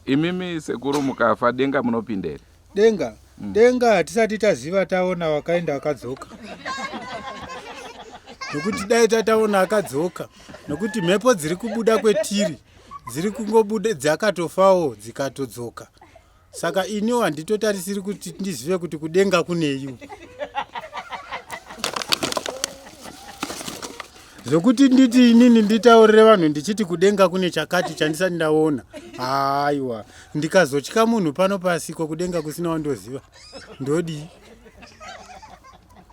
Imimi Sekuru mukafa denga munopindere. Denga. Denga hatisati taziva taona wakaenda akadzoka. Nokuti dai tataona akadzoka. Nokuti mhepo dziri kubuda kwetiri. Dziri kungobuda dzakatofawo dzikatodzoka. Saka iniwo handitotarisiri kuti ndizive kuti kudenga kuneiwo. Zokuti nditi inini nditaurire vanhu ndichiti kudenga kune chakati chandisati ndaona. Aiwa, ndikazotya munhu pano pasiko kudenga kusina wandoziva. Ndodi.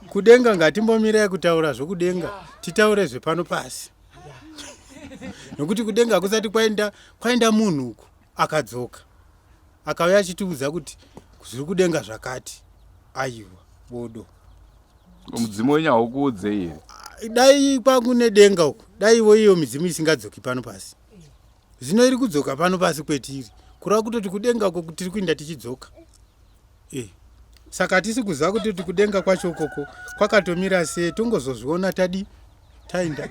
Kudenga ngatimbomirai kutaura zvokudenga, titaure zvepano pasi. Nokuti kudenga kusati kwaenda munhu uko akadzoka. Akauya achitiudza kuti zviri kudenga zvakati. Aiwa, bodo. Mudzimu wenyu haukuudze here. Dai kwakune denga uko, daiwo iyo midzimu isingadzoki pano pasi. Zvino iri kudzoka pano pasi kwetiri. Kurava kutoti kudenga uko tiri kuinda tichidzoka. Saka tisi kuziva kuti kudenga kwacho ukoko kwakatomira sei, tongozozviona tainda.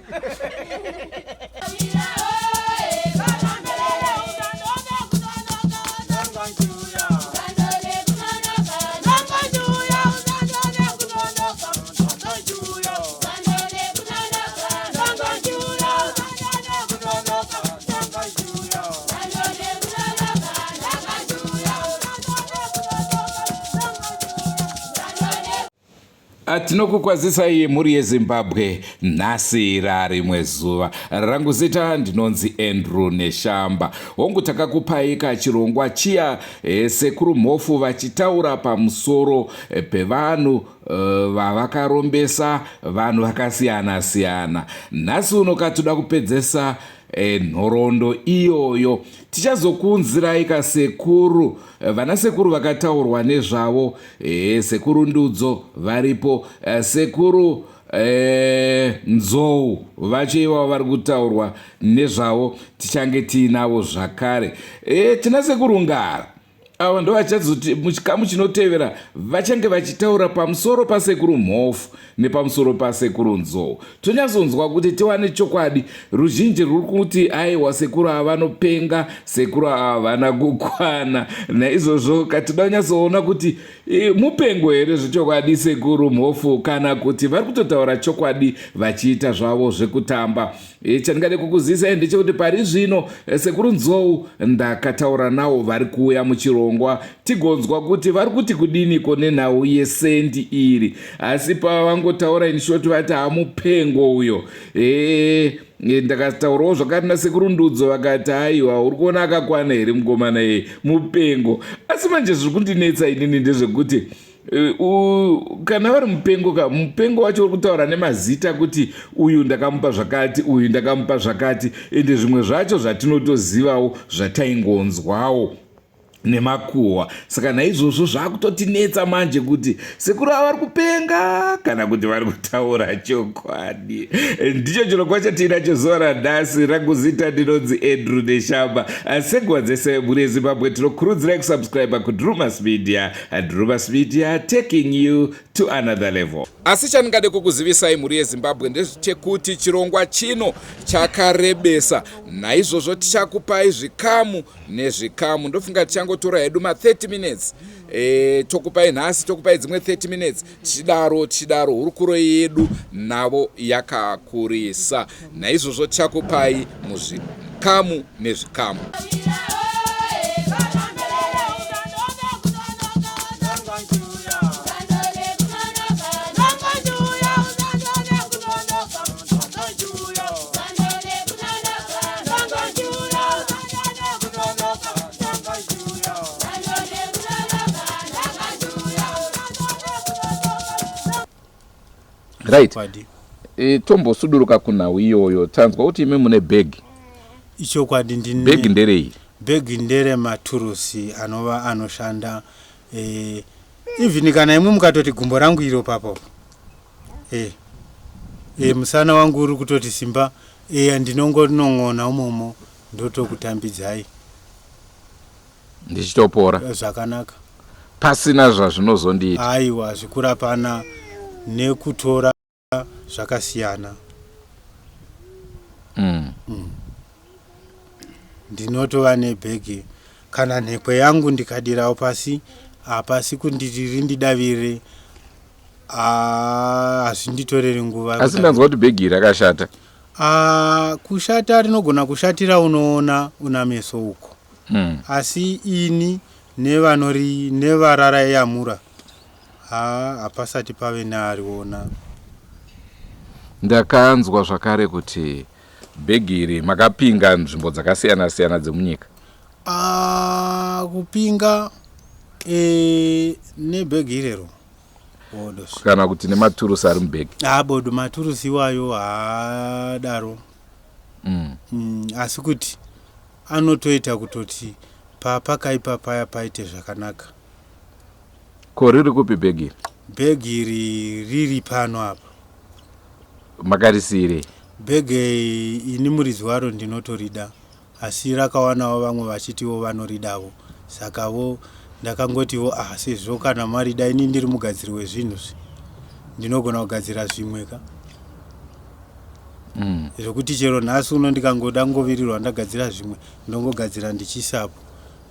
Tinokukwazisai muri yeZimbabwe nhasi rarimwe zuva. Rangu zita ndinonzi Andrew Neshamba. Hongu takakupai kachirongwa chiya Sekuru Mhofu vachitaura pamusoro pevanhu vavakarombesa vanhu vakasiyana siyana. Nhasi uno katoda kupedzesa nhoroondo iyoyo. Tichazokuunzirai kasekuru vana sekuru vakataurwa nezvavo. Sekuru Ndudzo varipo, sekuru Nzou vachoivawo vari kutaurwa nezvavo, tichange tiinavo zvakare. Tina sekuru Ngara, ava ndo vachazoti muchikamu chinotevera vachange vachitaura pamusoro pasekuru Mhofu nepamusoro pasekuru Nzou. Tonyazonzwa kuti tiwane chokwadi. Ruzhinji ruri kuti aiwa sekuru ava vanopenga, sekuru ava vana kukwana. Naizvozvo katida kunyazoona kuti mupengo here zvechokwadi sekuru Mhofu kana kuti vari kutotaura chokwadi vachiita zvavo zvekutamba. Chandingade kukuzisai ndechekuti pari zvino sekuru Nzou ndakataura navo vari kuuya muchirongwa, tigonzwa kuti vari kuti kudiniko nenhau yesendi iri. Asi pavangotaura in short vati hamupengo uyo. Ndakataurawo zvakati nasekuru Ndudzo vakati aiwa uri kuona akakwana here mukomana mupengo. Asi manje zviri kundinetsa inini ndezvekuti kana vari mupengo wacho uri kutaura nemazita kuti uyu ndakamupa zvakati, uyu ndakamupa zvakati, ende zvimwe zvacho zvatinotozivawo zvataingonzwawo nemakuhwa. Saka naizvozvo zvakutotinetsa manje kuti sekuru ava vari kupenga kana kuti vari kutaura chokwadi. Ndicho chirongwa chatinacho zuva ranhasi. Rangu zita ndinonzi Andrew Neshamba. Senguva dzese muri yeZimbabwe tinokurudzirai kusubscribe kuDrewmas Media. Drewmas Media taking you to another level. Asi chandingade kukuzivisai muri yeZimbabwe ndechekuti chirongwa chino chakarebesa. Naizvozvo tichakupai zvikamu nezvikamu. Ndofunga tichangotora hedu ma 30 minutes. Tokupai nhasi, tokupai dzimwe 30 minutes. Tichidaro hurukuro yedu navo yakakurisa. Naizvozvo tichakupai muzvikamu nezvikamu. Right. Tombo suduruka kunhau iyoyo. Tanzwa kuti ime mune bag. Icho kwadi ndine bag nderei? Bag ndere maturusi anova anoshanda. Even kana imwe mukatoti gumbo rangu iro papo. Musana wangu uri kutoti simba. Ndinongonong'ona umomo ndotokutambidzai. Ndichitopora. Zvakanaka. Pasina zvazvinozondiita. Aiwa zvikura pana nekutora zvakasiyana. Ndinotova nebhegi kana nhekwe yangu ndikadirawo pasi hapasi kunditiri ndidavire hazvinditoreri nguva. Asi ndanzwa kuti bhegi rakashata. Kushata rinogona kushatira unoona una meso uko. Asi ini nevararayamura hapasati pave neariona. Ndakanzwa zvakare kuti bhegi iri makapinga nzvimbo dzakasiyana siyana dzemunyika. Kupinga nebhegi irero kana kuti nematurusi ari mubhegi. Bodo maturusi iwayo haadaro. Asi kuti anotoita kutoti pakaipa paya paite zvakanaka. Ko riri kupi bhegi iri? Bhegi iri riri pano apa. Makarisire bhegi ini muridzi waro ndinotorida, asi rakawanawo vamwe vachitiwo vanoridavo, sakavo ndakangotiwo sezvo kana marida ini ndiri mugadziri wezvinhu ndinogona kugadzira zvimwe ka zvokuti chero nhasi uno ndikangoda ngovirirwa ndagadzira zvimwe ndongogadzira ndichisapo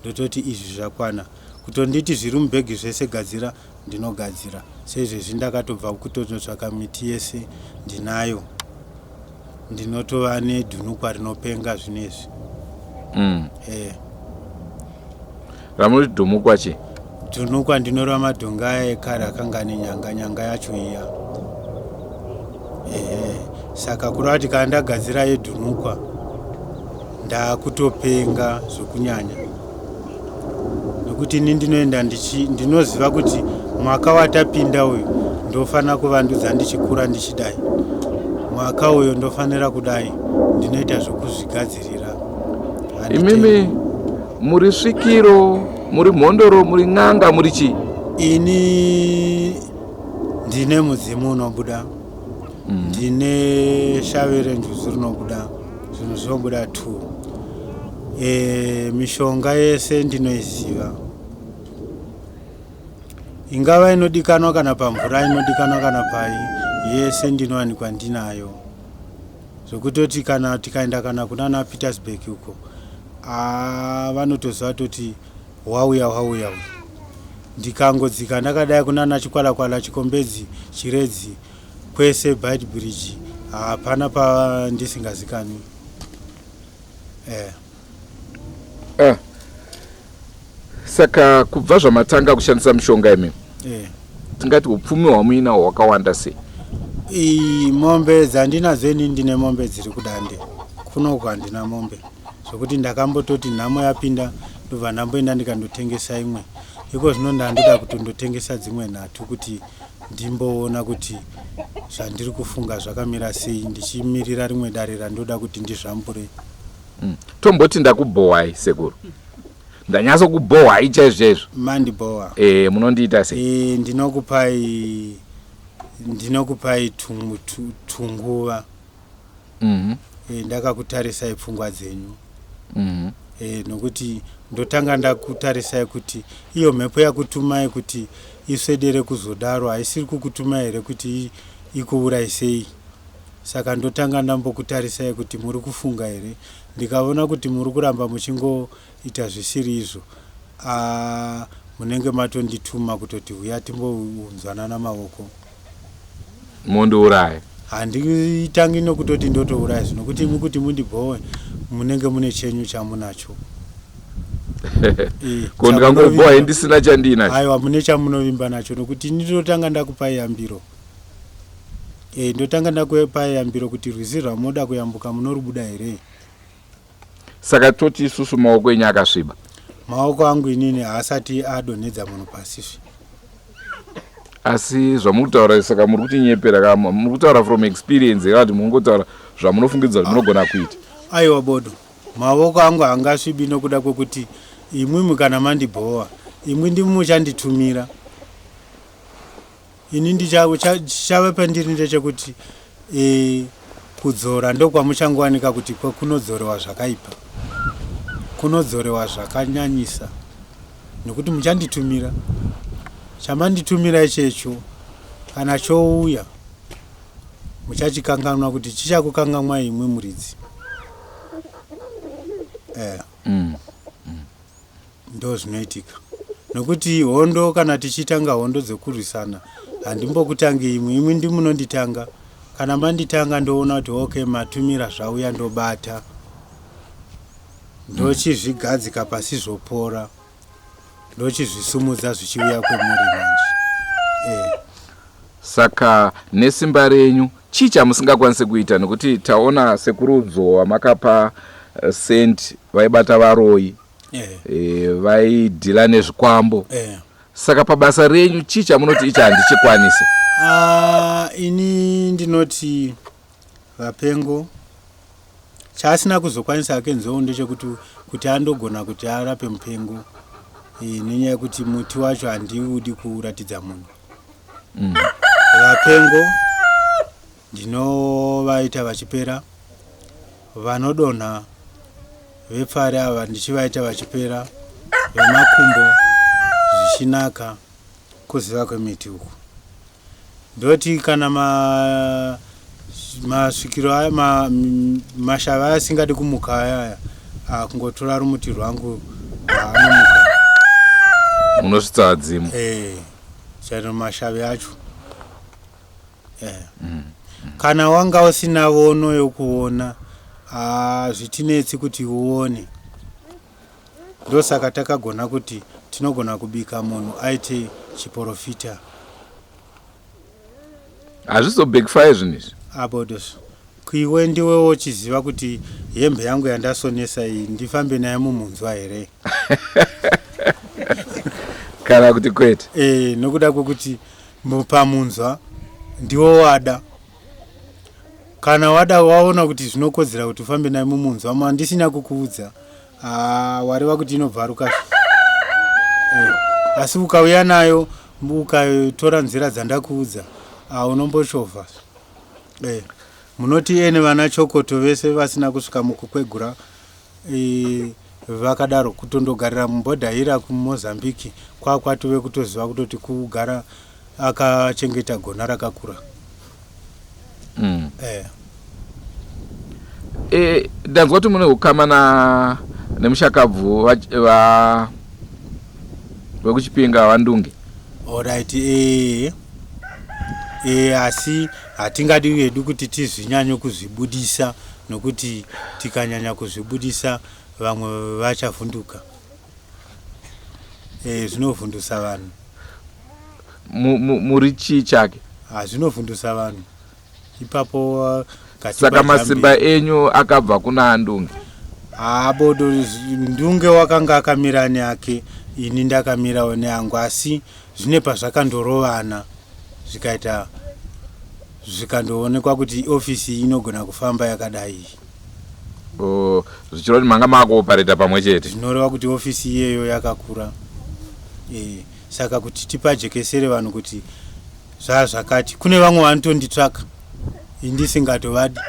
ndototi izvi zvakwana. Kutonditi zviri mubhegi zvese gadzira ndinogadzira. Sezvezvi ndakatobva kutotsvaka miti yese ndinayo, ndinotova nedhunukwa rinopenga zvinezvi. Ramunoti dhunukwa chi? Dhunukwa ndinorova madhonga ekare akanga nyanga yacho iya. Saka kureva kuti kana ndagadzira yedhunukwa ndakutopenga zvokunyanya, nokuti ini ndinoenda ndinoziva kuti mwaka watapinda uyu ndofana kuvandudza ndichikura ndichidai, mwaka uyu ndofanira kudai, ndinoita zvokuzvigadzirira. Imimi muri svikiro, muri mhondoro, muri n'anga, muri chi? Ini ndine mudzimu unobuda, ndine shavere njuzu rinobuda, zvinhu zvinobuda tu. Mishonga yese ndinoiziva, ingava inodikanwa kana pamvura, inodikanwa kana pai, yese ndinowanikwa ndinayo. Zvokutoti kana tikaenda kana kunana Petersburg uko vanotoziva toti wauya. Ndikangodzika ndakadai kunana Chikwalakwala, Chikombedzi, Chiredzi, kwese Bite Bridge, hapana pandisingazikani. Saka kubva zvamatanga kushandisa mishonga imi, tingati upfumi hwamuinawo hwakawanda sei? Mombe dzandinadzo ini ndine mombe dziri kudande, kunoku handina mombe, zvokuti ndakambototi nhamo yapinda ndobva ndamboenda ndikandotengesa imwe. Iko zvino ndandoda kutondotengesa dzimwe nhatu kuti ndimboona kuti zvandiri kufunga zvakamira sei, ndichimirira rimwe dare randoda kuti ndizvambure. Tomboti ndakubhohwai Sekuru, ndanyatso kubhohwai chaizvezvo. Mandibhohwa. Munondiita sei? Ndinokupai tunguva. Ndakakutarisai pfungwa dzenyu. Nokuti ndotanga ndakutarisai kuti iyo mhepo yakutumai kuti iswedere kuzodaro haisiri kukutumai here kuti ikuuraisei. Saka ndotanga ndambokutarisai kuti muri kufunga here. Ndikaona kuti muri kuramba muchingoita zvisiri izvo, munenge matondituma kutoti uya timbounzwana namaoko. Mondouraya? Handitangi nokutoti ndotouraya zvino, kuti mukuti mundibhowe munenge mune chenyu chamunacho. Ko ndikangobhohwa ndisina chandinacho? Aiwa, mune chamunovimba nacho, nokuti ndinotanga ndakupai yambiro. Ndotanga ndakupai yambiro kuti rwizi rwamunoda kuyambuka munorubuda here. Saka toti isusu maoko enyu akasviba? Maoko angu inini haasati adonhedza munhu pasizvi. Asi zvamurikutaura saka muri kutinyepera kama, muri kutaura from experience yakati mungotaura zvamunofungidza kuti munogona kuita. Aiwa bodo, maoko angu hangasvibi nokuda kwekuti imwi kana mandibhowa, imwi ndimi muchanditumira. Ini ndichava pandiri ndechekuti kudzora ndokwamuchangowanika kuti kunodzorewa zvakaipa, kunodzorewa zvakanyanyisa, nokuti muchanditumira. Chamanditumira ichecho kana chouya muchachikanganwa kuti chichakukanganwa imwe muridzi. ndo zvinoitika. Nokuti hondo kana tichitanga hondo dzekurwisana handimbokutangi imwe ndi munonditanga. Kana manditanga ndoona kuti okay matumira zvauya ndobata. Ndochizvigadzika pasi zvopora. Ndochizvisumudza zvichiuya kwemuri manje. Saka nesimba renyu chicha musingakwanise kuita nekuti taona sekurudzo wamakapa sent vaibata varoi. Vaidhila nezvikwambo. Saka pabasa renyu chicha munoti icha handichikwanise. Ini ndinoti vapengo chaasina kuzokwanisa ake nzou ndechekuti andogona kuti arape mupengo. Nenyaya yekuti muti wacho handiudi kuratidza munhu. Vapengo ndinovaita vachipera. Vanodonha vepfare ava ndichivaita vachipera. Vemakumbo zvichinaka kuziva kwemiti uku. Ndoti kana masvikiro aya mashava asingadi kumuka aya kungotora rumuti rwangu anomuka. Unosvitsa adzimu. Chano mashave acho. Kana wanga usina vono yokuona zvitinetsi kuti uone. Ndosaka takagona kuti tinogona kubika munhu aite chiprofita. Hazvizo backfire zvinizvi. Abodos. Kuiwe ndiwewo chiziva kuti hembe yangu yandasonesa iyi ndifambe nayo mumunzwa here. Kana kuti kwete. Nokuda kwokuti pamunzwa ndiwo wada. Kana wada waona kuti zvinokodzera kuti ufambe nayo mumunzwa mandisina kukuudza. Wareva kuti inobvaruka. Asi ukauya nayo ukatora nzira dzandakuudza unombochovha. Munoti ene vana chokoto vese vasina kusvika mukukwegura vakadaro kutondogarira mumbodhaira kuMozambique kwatove kutoziva kutoti kugara akachengeta gona rakakura. Ndanzwa kuti mune ukama nemushakabvu vekuchipinga vandunge. Alright. Asi hatingadi vedu kuti tizvinyanye kuzvibudisa nokuti tikanyanya kuzvibudisa vamwe vachavhunduka. Zvinovhundusa vanhu. Muri chii chake? Zvinovhundusa vanhu. Ipapo saka masimba enyu akabva kuna andunge. Bodo ndunge wakanga akamira neake ini ndakamirawo neangu asi zvine pazvakandorovana zvikaita zvikandoonekwa kuti ofisi inogona kufamba yakadai. Zvichiroti manga makuopareta pamwe chete. Zvinoreva kuti ofisi iyeyo yakakura. Saka kuti tipajekesere vanhu kuti zvakati kune vamwe vanotonditsvaka indisingatovadi.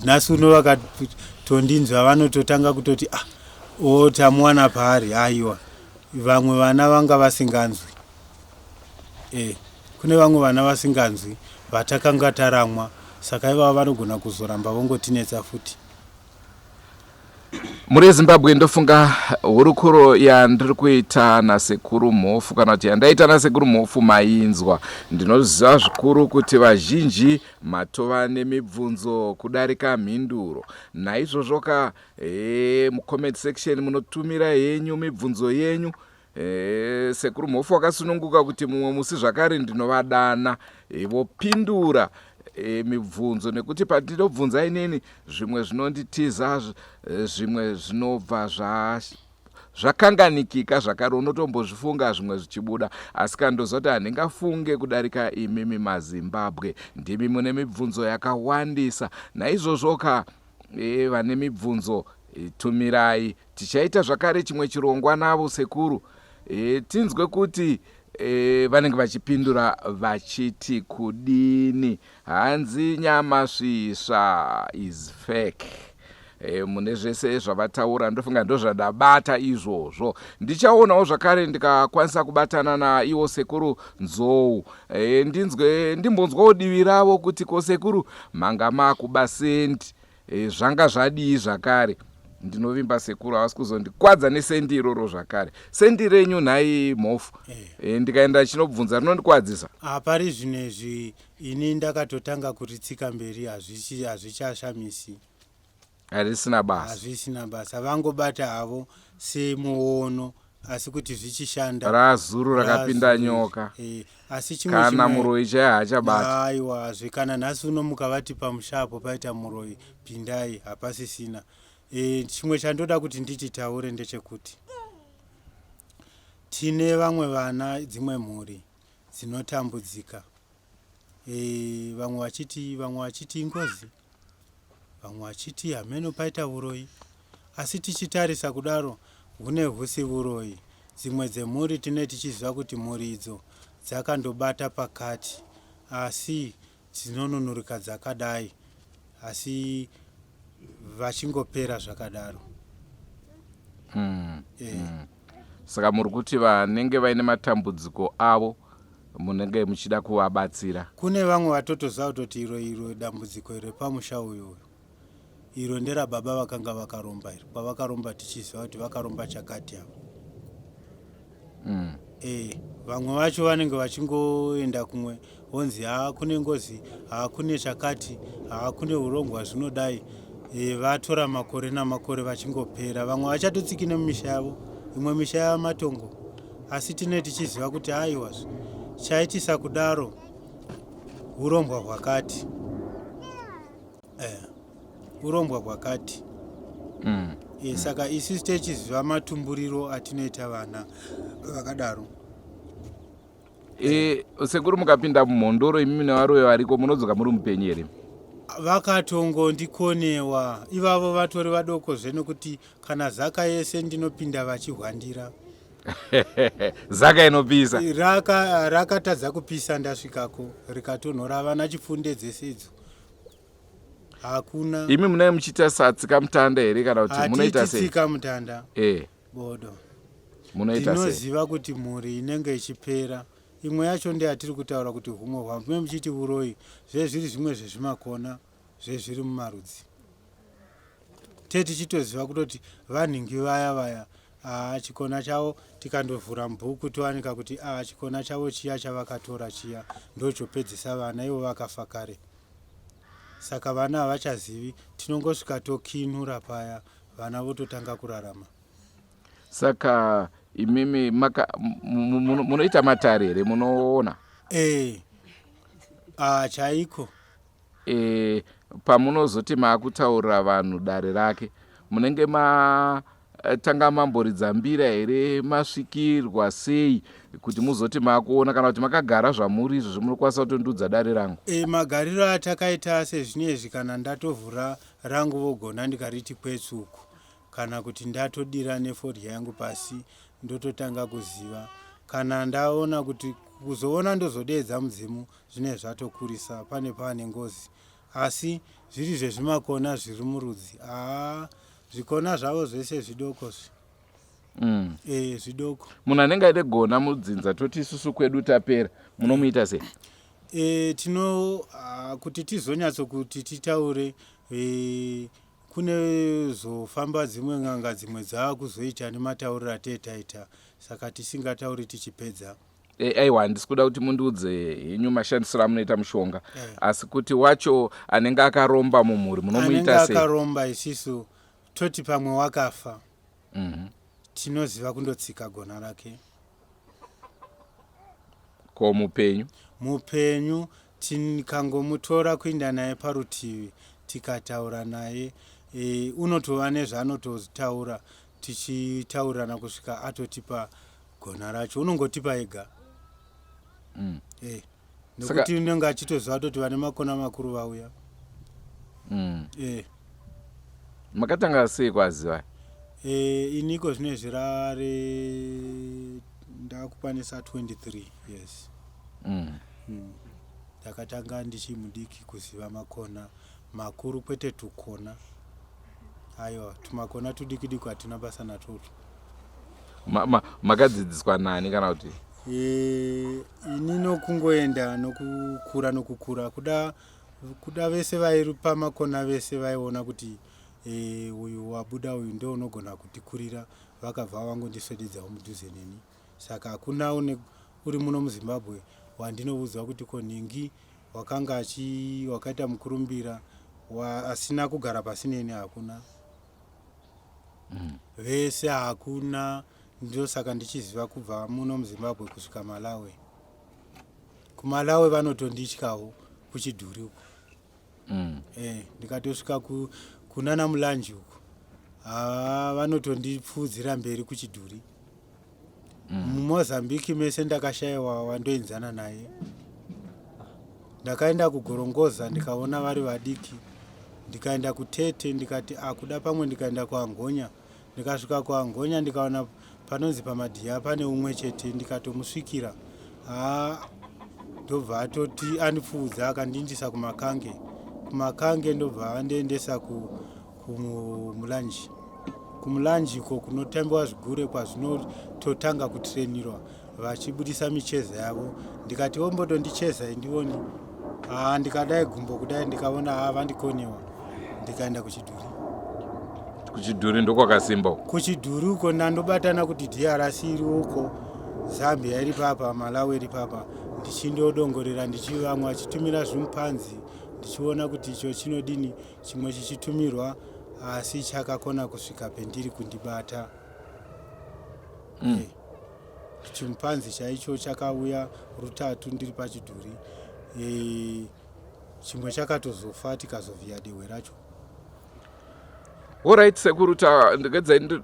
Nhasi uno vakatondinzwa vanototanga kutoti tamuwana pari. Aiwa vamwe vana vanga vasinganzwi. Kune vamwe vana vasinganzwi vatakanga taramwa saka ivava vanogona kuzoramba vongotinetsa futi. Muri Zimbabwe ndofunga hurukuro yandiri kuita nasekuru Mhofu kana kuti yandaita nasekuru Mhofu mainzwa. Ndinoziva zvikuru kuti vazhinji matova nemibvunzo kudarika mhinduro. Naizvozvo mucomment section munotumira yenyu mibvunzo yenyu. Sekuru Mhofu akasununguka kuti mumwe musi zvakare ndinovadana vopindura mibvunzo nekuti patindobvunza inini zvimwe zvinonditiza zvimwe zvinobva zvakanganikika zvakare unotombozvifunga zvimwe zvichibuda asi kandozoti handingafunge kudarika imimi maZimbabwe ndimi mune mibvunzo yakawandisa. Naizvozvo vane mibvunzo tumirai tichaita zvakare chimwe chirongwa navo sekuru tinzwe kuti vanenge vachipindura vachiti kudini. Hanzi nyama svisva is fake. Mune zvese zvavataura ndofunga ndozvandabata izvozvo. Ndichaonawo zvakare ndikakwanisa kubatana naivo sekuru Nzou ndimbonzwawo divi ravo kuti ko sekuru manga makuba sendi zvanga zvadii zvakare. Ndinovimba Sekuru havasi kuzondikwadza nesendi iroro zvakare. Sendi renyu nhai Mhofu. Ndikaenda chinobvunza rinondikwadzisa. Pari zvinezvi ini ndakatotanga kuritsika mberi hazvichashamisi. Hazvisina basa. Hazvisina basa. Vangobata havo semuono asi kuti zvichishanda. Razuru rakapinda nyoka. Asi chimwe kana muroi chaiye haachabata. Aiwa, kana nhasi uno mukavati pamushapo paita muroi pindai hapasisina. Chimwe chandoda kuti ndichitaure ndechekuti tine vamwe vana dzimwe mhuri dzinotambudzika. Vamwe vachiti ingozi, vamwe vachiti hameno paita uroi. Asi tichitarisa kudaro hune husi uroi. Dzimwe dzemhuri tine tichiziva kuti mhuri idzo dzakandobata pakati asi dzinonunurika dzakadai asi vachingopera zvakadaro. Saka muri kuti vanenge vaine matambudziko avo munenge muchida kuvabatsira. Kune vamwe vatotoziva kutoti iro dambudziko iro pamusha uyu iro ndera baba vakanga vakaromba iro pavakaromba tichiziva kuti vakaromba chakati avo. Vamwe vacho vanenge vachingoenda kumwe vonzi kune ngozi, kune chakati, kune urongwa zvinodai. Vatora makore namakore vachingopera. Vamwe vachatotsikine mumisha yavo, imwe misha yamatongo. Asi tine tichiziva kuti aiwa chaitisa kudaro urombwa hwakati. Urombwa hwakati. Saka isi tichiziva matumburiro atinoita vana vakadaro. Sekuru mukapinda mumhondoro imimi nevaroyi variko munodzoka muri mupenyu here? Vakatongondikonewa ivavo vatori vadoko zvenokuti kana zaka yese ndinopinda vachihwandira. Zaka inopisa rakatadza kupisa ndasvikako rikatonhora vana chifunde dzese idzo hakuna. Imi munai muchiita satsika mutanda here kana kuti munoita sei? Hatitsika mutanda bodo. Munoita sei? Tinoziva kuti mhuri inenge ichipera imwe yacho ndeatiri kutaura kuti humwe hwamwe muchiti uroi zvezviri zvimwe zvezvimakona zvezviri mumarudzi. Tichitoziva kutoti vanhingi vaya chikona chavo tikandovhura mubhuku towanika kuti chikona chavo chiya chavakatora chiya ndochopedzisa vana ivo vakafa kare. Saka vana havachazivi, tinongosvika tokinura paya vana vototanga kurarama. Saka imimi munoita matare here munoona? Chaiko. Pamunozoti maakutaurira vanhu dare rake munenge tanga mamboridza mbira here, masvikirwa sei kuti muzoti makuona kana kuti makagara zvamuri izvo zvomurikwanisa kutondudza dare rangu? Magariro atakaita sezvinezvi kana ndatovhura rangu vogona ndikariti kwetsuku kana kuti ndatodira nefodya yangu pasi ndototanga kuziva. Kana ndaona kuti kuzoona ndozodedza mudzimu zvine zvatokurisa pane ngozi. Asi zviri zvezvimakona zviri murudzi zvikona zvavo zvese zvidoko zvidoko. Munhu anenge aite gona mudzinza toti isusu kwedu tapera munomuita sei? Kuti tizonyatsokuti titaure kune zofamba dzimwe n'anga dzimwe dzaakuzoita nematauriro atetaita saka tisingatauri tichipedza. Aiwa, handisi kuda kuti mundiudze henyu mashandisiro amunoita mushonga asi kuti wacho anenge akaromba mumhuri munomuita sei? Anenge akaromba isisu toti pamwe wakafa tinoziva kundotsika gona rake. Ko mupenyu tikangomutora kuenda naye parutivi tikataura naye unotova nezvaanototaura tichitaurirana kusvika atotipa gona racho. Unongotipa ega. Nokuti unenge achitoziva kuti vane makona makuru vauya. Makatanga sei kwaziva? Iniko zvine zvirare ndakukwanisa 23 years. Ndakatanga ndichimudiki kuziva makona makuru kwete tukona. Aiwa, tumakona tudiki hatina basa natutu. Makadzidziswa nani kana kuti? Ini nokungoenda nokukura kuda vese vairi pamakona vese vaiona kuti uyu wabuda uyu ndo unogona kutikurira, vakabva vangondiswededzawo mudhuze neni. Saka hakuna uri muno muZimbabwe wandinoudzwa kuti konhingi wakanga wakaita mukurumbira asina kugara pasi neni, hakuna. Vese hakuna. Ndosaka ndichiziva kubva muno muZimbabwe kusvika Malawi. KuMalawi vanotondityawo kuchidhuri uko. Ndikatosvika kunana Mulanji uko, vanotondipfudzira mberi kuchidhuri. MuMozambique mese ndakashayiwa wandoenzana naye. Ndakaenda kuGorongoza ndikaona vari vadiki, ndikaenda kuTete ndikati kuda pamwe, ndikaenda kuAngonya. Ndikasvika kuAngonya ndikaona panonzi pamadhiya pane umwe chete, ndikatomusvikira. Ndobva atoti andipfuudza akandindisa kuMakange. KuMakange ndobva andiendesa kuMulanji. KuMulanji ko kunotambiwa zvigure kwazvinototanga kutrenirwa vachibudisa micheza yavo. Ndikati wombodondichezai ndioni. Ndikadai gumbo kudai ndikaona vandikonewa, ndikaenda kuchidhuri. Kuchidhuri ndokwakasimba uko. Kuchidhuri uko ndandobatana kuti DRC iri uko, Zambia iri papa, Malawi iri papa, ndichindodongorera ndichivamwe achitumira zvimupanzi, ndichiona kuti icho chinodini, chimwe chichitumirwa asi chakakona kusvika pendiri kundibata. Chimupanzi chaicho chakauya rutatu ndiri pachidhuri. Chimwe chakatozofa tikazovhiya dehwe racho. Alright, Sekuru,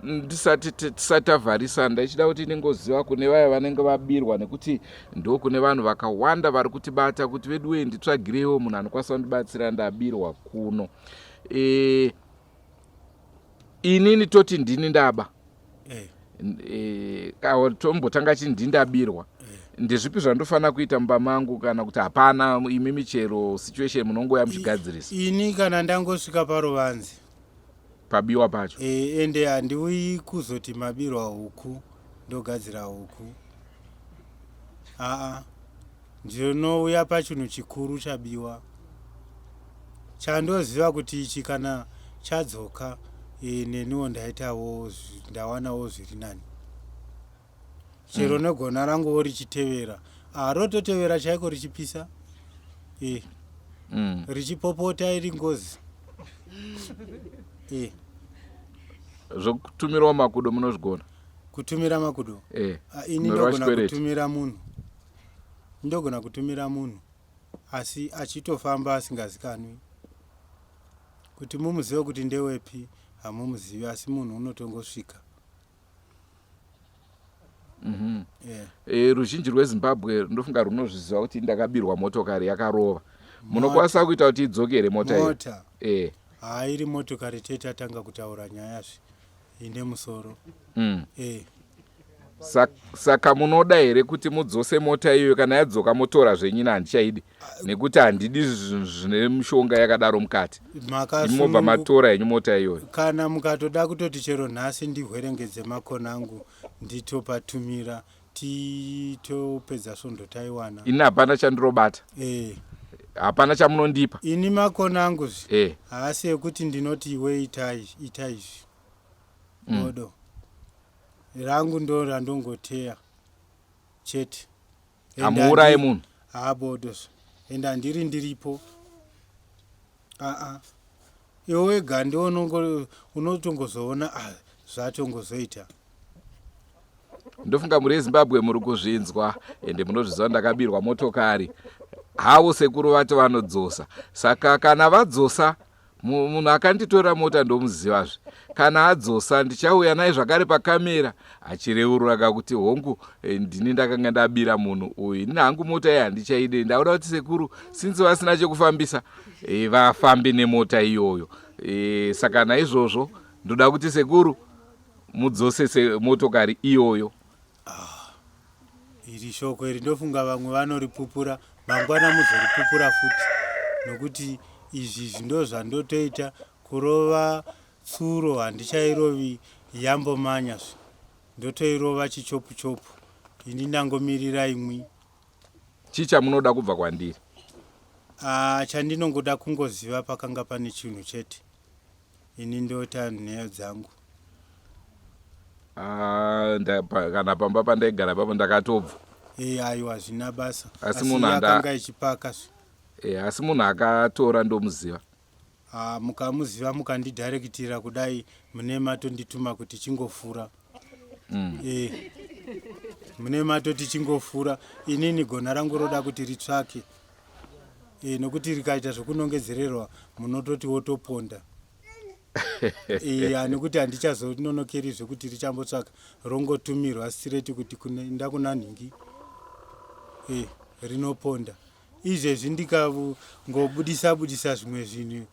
ndisati tavharisa ndaichida kuti ningoziva kune vaya vanenge vabirwa, nekuti ndo kune vanhu vakawanda vari kutibata kuti veduwe nditsvagirewo munhu anokwanisa kundibatsira ndabirwa kuno. Inini toti ndini ndaba. Tombotanga chindini ndabirwa. Ndezvipi zvandofanira kuita mumba mangu, kana kuti hapana imi michero situation munongoya muchigadzirisa? Ini kana ndangosvika parovanzi pabiwa pacho, ende handiuyi kuzoti mabirwa huku ndogadzira huku. Ndinouya pachinhu chikuru chabiwa, chandoziva kuti ichi kana chadzoka neniwo ndawanawo zviri nani. Chero negona ranguwo richitevera, rototevera chaiko richipisa, richipopota iri ngozi. Zvokutumirawo makudo munozvigona? Kutumira makudo? Ini ndogona kutumira munhu. Ndogona kutumira munhu, asi achitofamba asingazikanwi. Kuti mumuzive kuti ndewepi hamumuzivi, asi munhu unotongosvika. Ruzhinji rweZimbabwe ndofunga runozviziva kuti ndakabirwa motokari yakarova. Munokwanisa kuita kuti idzokere mota iyo? Iri motokari tete atanga kutaura nyaya ine musoro. Saka munoda here kuti mudzose mota iyo, kana yadzoka motora zvenyina handichaidi, nekuti handidi zvine mishonga yakadaro mukati. Mobva matora yenyu mota iyoyo. Kana mukatoda kutoti chero nhasi ndihwerengedze makona angu nditopatumira titopedza svondo taiwana. Ini hapana chandirobata? Hapana chamunondipa? Ini makona angu haasi ekuti ndinoti iwe ita izvi. Bodo rangu ndo randongoteya chete. Hamuurayi munhu? Bodo ende handiri ndiripo. Iwe wega ndiwo unotongozoona zvatongozoita. Ndofunga muri Zimbabwe muri kuzvinzwa, ende munozviziva ndakabirwa motokari. Havo Sekuru vato vanodzosa. Saka kana vadzosa, munhu akanditora mota ndomuzivazve. Kana adzosa ndichauya naye zvakare pakamera achireurura kuti hongu ndini ndakanga ndabira munhu uyu. Ini hangu mota iyi handichaide, ndauda kuti Sekuru sinzi vasina chekufambisa vafambe nemota iyoyo. Saka naizvozvo ndoda kuti Sekuru mudzose motokari iyoyo. Iri shoko iri ndofunga vamwe vanoripupura, mangwana muzoripupura futi, nokuti izvi zvindo zvandotoita kurova tsuro handichairovi yambomanya, ndotoirova chichopu chopu. Ini ndangomirira imwi. Chicha munoda kubva kwandiri? Chandinongoda kungoziva pakanga pane chinhu chete. ini ndota nheyo dzangu. Kana pamba pandaigara papo ndakatobva. Aiwa zvina basa. Asi munhu akanga ichipaka. Asi munhu akatora ndomuziva. Mukamuziva mukandidirectira kudai mune matondituma kuti chingofura. Mune matoti chingofura inini gona rangu roda kuti ritsvake. Nokuti rikaita zvokunongedzererwa munototi wotoponda. Nekuti handichazononokeri zvekuti richambotsvaka rongotumirwa straight kuti ndakuna nhingi rinoponda. Izvezvi ndikangobudisa zvimwe zvinhu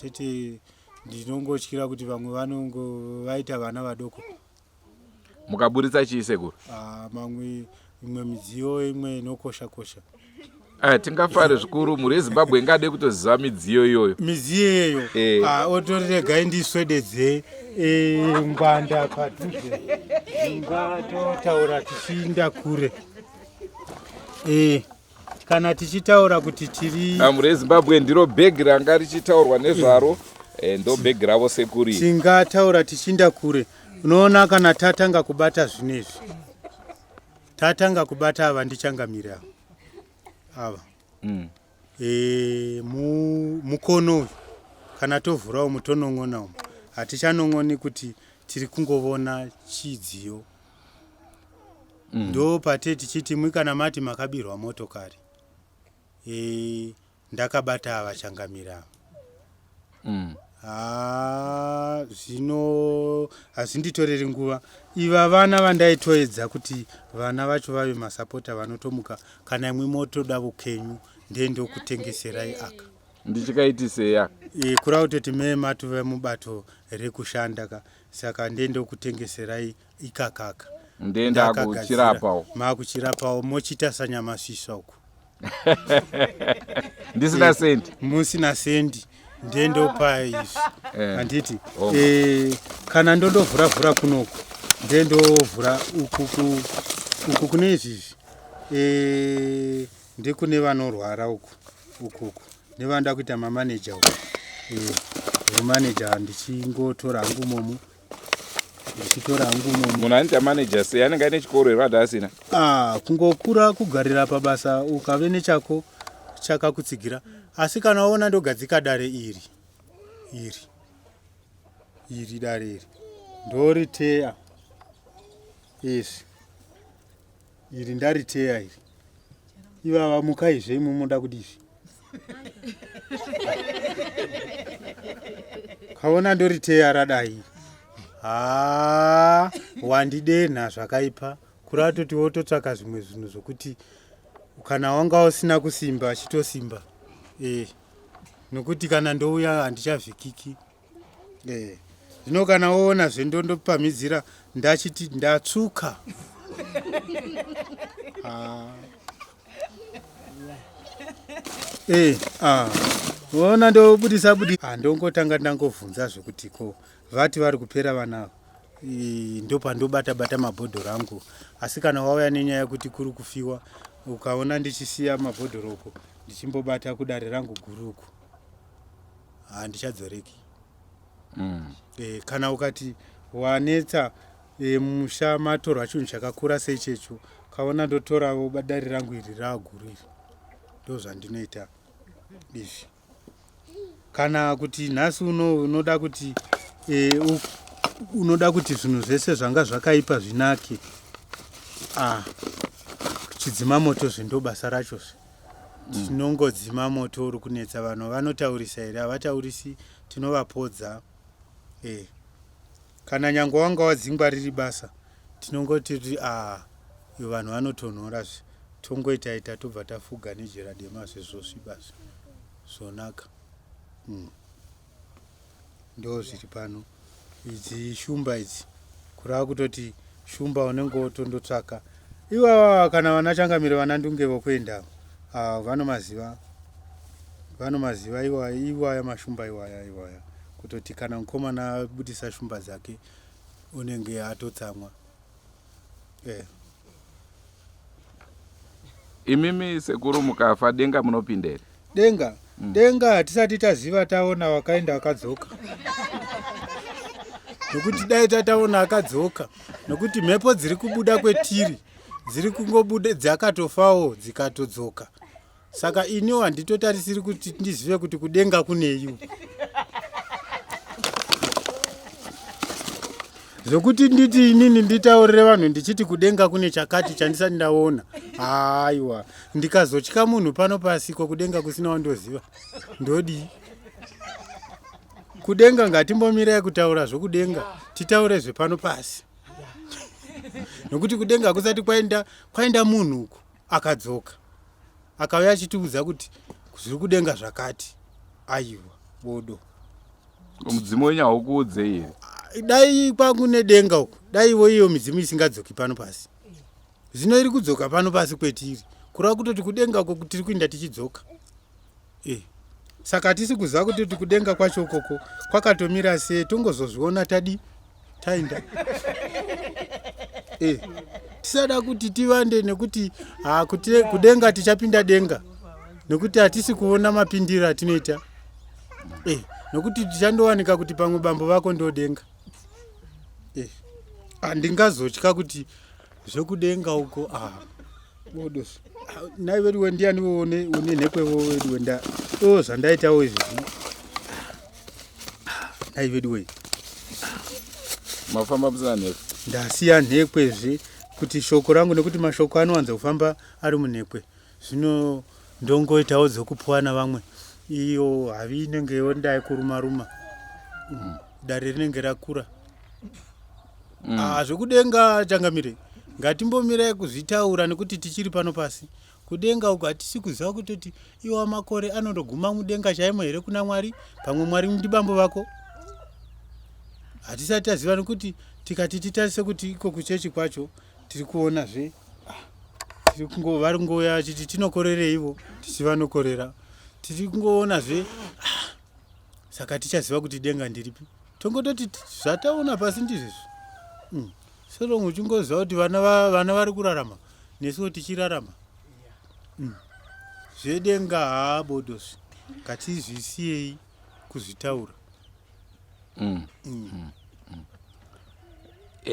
chete ndinongotyira kuti vamwe vaita vana vadoko. Mukaburitsa chii Sekuru? Imwe midziyo imwe inokosha kosha. Tingafare zvikuru mhuri yeZimbabwe ingade kutoziva midziyo iyoyo. Midziyo iyoyo otoregai ndiswededze ngwanda padhuze. Ngatotaura tichiinda kure. Kana tichitaura kuti tiri mhuri yeZimbabwe ndiro bhegi ranga richitaurwa nezvaro. Ndo bhegi ravo Sekuru. Tingataura tichiinda kure. Unoona kana tatanga kubata zvinezvi. Tatanga kubata ava ndichangamira ava. Mukono kana tovhurawo mutonon'ona umu hatichanon'oni kuti tiri kungovona chidziyo. Ndo pate tichiti kana mati makabirwa motokari. Ndakabata ava changamira. Zvino hazvinditoreri nguva. Iva vana vandaitoedza kuti vana vacho vave masapota vanotomuka kana imwe motoda upenyu ndendokutengeserai aka. Ndichikaitisei kura kutoti matuve mubato rekushanda saka ndendokutengeserai ikakaka. Ndenda kuchirapawo. Makuchirapawo mochita sanyamasvisva uku. Ndisina sendi. Musina sendi. Ndendopa izvi. Handiti. Kana ndondovhura kunoku. Ndendovhura uku kune izvizvi. Ndekune vanorwara uku. Nevanda kuita mamaneja uku. Mamaneja ndichingotora hangu momu. Munhu anoita manager sei anenge ane chikoro here vadha asina? Kungokura kugarira pabasa ukave nechako chakakutsigira. Asi kana waona ndogadzika dare iri dare iri ndoriteya iri ndariteya iri. Ivava mukaizve imwe munoda kudizvi. Kaona ndoriteya radai. Wandidenha zvakaipa. Kuratoti wototsvaka zvimwe zvinhu zvokuti kana wanga usina kusimba chitosimba. Nokuti kana ndouya handichavhikiki. Zvino kana woona zvendondopamhidzira ndachiti ndatsuka. Woona ndobudisa ndongotanga ndangovhunza zvokuti ko vati vari kupera vana ndopandobata mabhodhoro angu. Asi kana wauya nenyaya yekuti kuri kufiwa ukaona ndichisiya mabhodhoro uko ndichimbobata kudare rangu guru uku handichadzoreki. Kana ukati wanetsa musha matorwa chinhu chakakura seichecho kaona ndotorawo dare rangu iri raaguru iri ndozvandinoita izvi. Kana kuti nhasi unoda kuti unoda kuti zvinhu zvese zvanga zvakaipa zvinake. Chidzima moto zvendo basa racho. Tinongodzima moto uri kunetsa. Vanhu vanotaurisa here havataurisi tinovapodza. Kana nyange wanga wadzingwa riri basa tinongoti vanhu vanotonhora tongoita tobva tafuga nejera dema zvezvosviba zvonaka. Ndo zviri pano. Idzi shumba idzi kurava kutoti shumba unenge wotondotsvaka. Iwa kana vana changamire vana ndunge vokuenda vanomaziva iwaya mashumba iwaya kutoti kana mukomana abudisa shumba dzake unenge atotsamwa. Imimi Sekuru mukafa denga munopinda here? denga hatisati taziva taona wakaenda wakadzoka. Nokuti dai tataona akadzoka, nokuti mhepo dziri kubuda kwetiri dziri kungobuda dzakatofawo dzikatodzoka. Saka iniwo handitotarisiri kuti ndizive kuti kudenga kuneiwo. Zokuti nditi inini nditaurire vanhu ndichiti kudenga kune chakati chandisati ndaona. Aiwa, ndikazotya munhu pano pasi kudenga kusina wandoziva. Ndodi. Kudenga ngatimbomirai kutaura zvokudenga, titaure zvepano pasi. Nokuti kudenga kusati kwaenda munhu uko akadzoka. Akauya achitiudza kuti zviri kudenga zvakati. Aiwa, bodo. Mudzimu wenyu haukuudze here? Dai kwangu nedenga uko, dai iyo midzimu isingadzoki pano pasi. Zvino iri kudzoka pano pasi kwetiri. Kurava kutoti kudenga uko tiri kuenda tichidzoka. Saka tisi kuziva kuti kudenga kwacho ukoko kwakatomira sei, tongozozviona taenda. Tisada kuti tivande nekuti kudenga tichapinda denga. Nekuti hatisi kuona mapindiro atinoita. Nokuti tichandowanika kuti pamwe bambo vako ndodenga. Handingazotya kuti zvokudenga uko bodos. Nai vedu wendiani une nhekwe vedu wenda. Zvandaitawo izvizvi. Nai vedu we. Mafamba musina nhekwe. Ndasiya nhekwezve kuti shoko rangu nekuti mashoko anowanza kufamba ari munhekwe. Zvino ndongoitawo dzokupuwa navamwe. Iyo havi inenge yondai kuruma. Dare rinenge rakura. Zvokudenga changamire. Ngatimbomirai kuzvitaura nekuti tichiri pano pasi. Kudenga uko hatisi kuziva kutoti iwa makore anondoguma mudenga chaimo here kuna Mwari, pamwe Mwari ndibambo vako. Hatisati taziva nekuti tikati titarise kuti iko kuchechi kwacho tiri kuonazve vari kungoya achiti tinokorere ivo tichivanokorera. Tiri kungoonazve saka tichaziva kuti denga ndiripi. Tongototi zvataona pasi ndizvizvo. Soro muchingoziva kuti vana vari kurarama nesuwo tichirarama. Zvedenga bodos. Ngatizvisiyei kuzvitaura.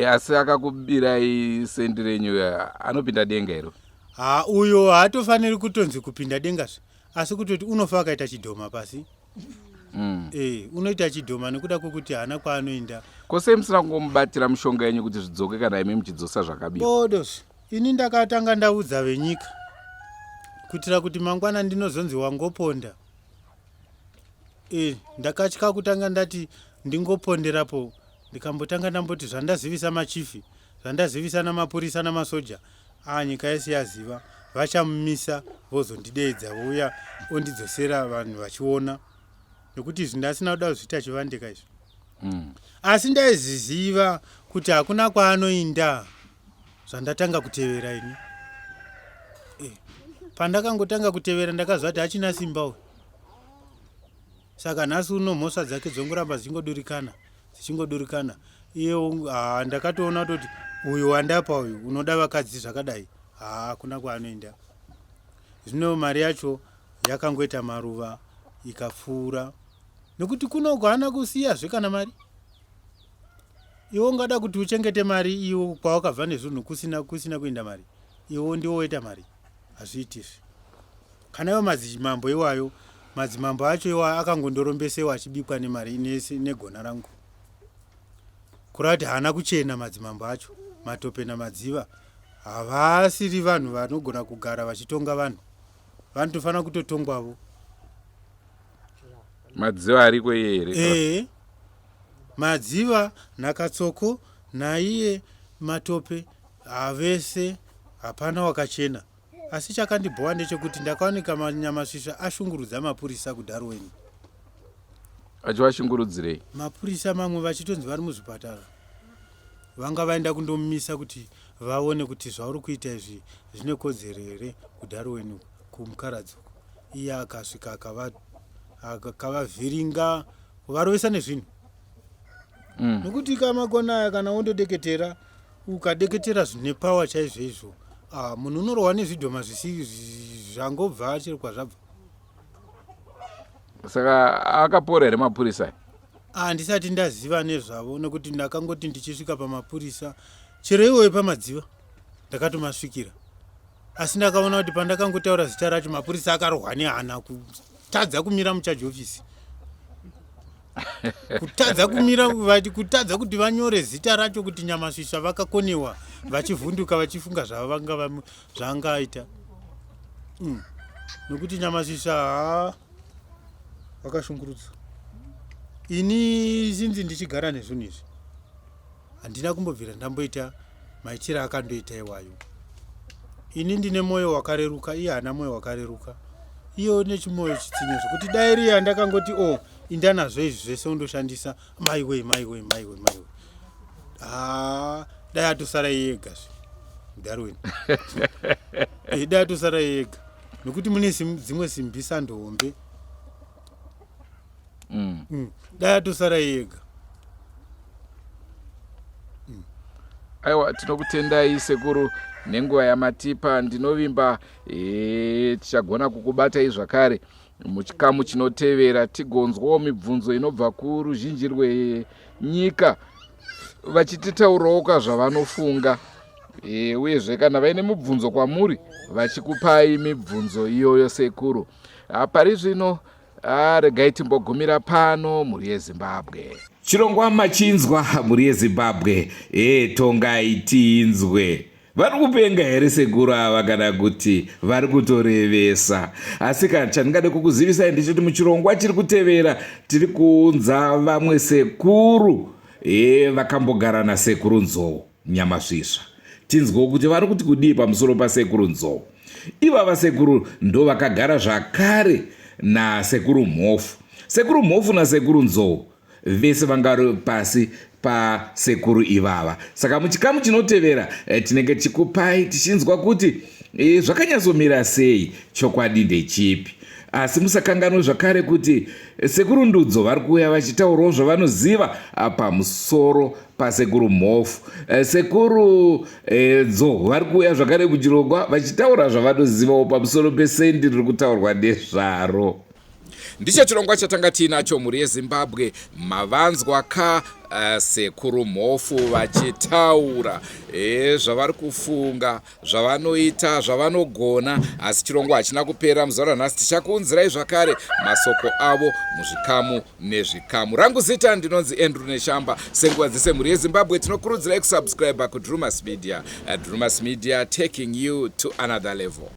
Asi akakubirai sendi renyu anopinda denga here? Uyo haatofaniri kutonzi kupinda dengazve, asi kutoti unofa akaita chidhoma pasi. Unoita chidhoma nekuda kwokuti hana kwaanoenda. Kwose musina kungomubatira mushonga yenyu kuti zvidzoke kana imi muchidzosa zvakabira? Bodos, ini ndakatanga ndaudza venyika kuitira kuti mangwana ndinozonzi wangoponda. Ndakatya kutanga ndati ndingoponderapo, ndikambotanga ndamboti zvandazivisa machifi, zvandazivisa namapurisa namasoja, nyika yese yaziva, vachamumisa vozondideedza vouya ondidzosera vanhu vachiona. Nokuti izvi ndasina kuda kuzviita chivandika izvi. Asi ndaiziziva kuti hakuna kwaanoinda zvandatanga kutevera ini. Pandakangotanga kutevera ndakazva kuti hachina simba uyu. Saka nhasi uno mhosva dzake dzongoramba dzichingodurikana. Iye ndakatoona kuti uyu wandapa uyu unoda vakadzi zvakadai. Hakuna kwaanoenda. Zvino mari yacho yakangoita maruva ikapfuura. Nokuti kunoko hana kusiyazve kana mari. Iwo ungada kuti uchengete mari iwo kwawakabva nezvinhu kusina kuenda mari. Iwo ndiwo woita mari. Hazviitizve. Kana iwo madzimambo iwayo, madzimambo acho iwa akangondorombesewa achibikwa nemari inese negona rangu. Kurati hana kuchena madzimambo acho, matope namadziva. Havasiri vanhu vanogona kugara vachitonga vanhu. Vanhu tofanira kutotongwavo. Madziva ariko iye here? Madziva nakatsoko naiye matope havese hapana wakachena. Asi chakandibhowa ndechekuti ndakaoneka manyamasvisva ashungurudza mapurisa kuDarwin. Achivashungurudzirei? Mapurisa mamwe vachitonzi vari muzvipatara. Vanga vaenda kundomumisa kuti vaone kuti zvauri kuita izvi zvine kodzero here kuDarwin kumukaradzi. Iye akasvika akavavhiringa kuvarovesa nezvinhu. Nokuti kamakona kana wondodeketera ukadeketera zvine pawa chaizvo izvo, munhu unorohwa nezvidhoma zvangobva chero kwazvabva. saka akapora here mapurisa? Handisati ndaziva nezvavo nokuti ndakangoti ndichisvika pamapurisa chero iwoyo pamadziva ndakatomasvikira, asi ndakaona kuti pandakangotaura zita racho mapurisa akarohwa nehana kutadza kumira muchaji ofisi kutadza kuti vanyore zita racho kuti Nyamasvisva vakakonewa vachivhunduka vachifunga zvaangaita nokuti Nyamasvisva vakashungurudza. Ini sinzi ndichigara nezvinhu izvi handina kumbobvira ndamboita maitiro akandoita iwayo. Ini ndine mwoyo wakareruka, iye haana mwoyo wakareruka, iyo nechimwoyo chitsinye zvokuti dai riya ndakangoti indanazvo izvi zvese undoshandisa maiwe dai atosara yega Darwin dai atosara yega nokuti mune dzimwe simbi sandohombe dai atosara yega. Aiwa, tinokutendai Sekuru nenguva yamatipa. Ndinovimba tichagona kukubatai zvakare muchikamu chinotevera tigonzwawo mibvunzo inobva kuruzhinji rwenyika vachititaurawo zvavanofunga, uyezve kana vaine mibvunzo kwamuri vachikupai mibvunzo iyoyo. Sekuru, pari zvino regai timbogumira pano mhuri yeZimbabwe. Chirongwa machinzwa mhuri yeZimbabwe, tongai tinzwe. Vari kupenga here Sekuru ava kana kuti vari kutorevesa? Asi kana chandingada kukuzivisai ndechoti muchirongwa chiri kutevera tiri kuunza vamwe Sekuru vakambogara naSekuru Nzou Nyamasvisva. Tinzwewo kuti vari kuti kudii pamusoro paSekuru Nzou. Ivava Sekuru ndo vakagara zvakare naSekuru Mhofu. Sekuru Mhofu naSekuru Nzou vese vangari pasi paSekuru ivava. Saka muchikamu chinotevera tinenge chikupai tichinzwa kuti zvakanyatsomira sei, chokwadi ndechipi. Asi musakanganwe zvakare kuti Sekuru Ndudzo vari kuuya vachitaurawo zvavanoziva pamusoro paSekuru Mhofu. Sekuru Nzou vari kuuya zvakare kuchirongwa vachitaura zvavanozivawo pamusoro pesendi riri kutaurwa nezvaro. Ndicho chirongwa chatanga tiinacho mhuri yeZimbabwe. Mavanzwa Sekuru Mhofu vachitaura zvavari kufunga, zvavanoita, zvavanogona. Asi chirongwa hachina kupera. Muzuva ranhasi tichakuunzirai zvakare masoko avo muzvikamu nezvikamu. Rangu zita ndinonzi Andrew Neshamba. Senguva dzese mhuri yeZimbabwe tinokurudzirai kusubscribe kuDrewmas Media. Drewmas Media, taking you to another level.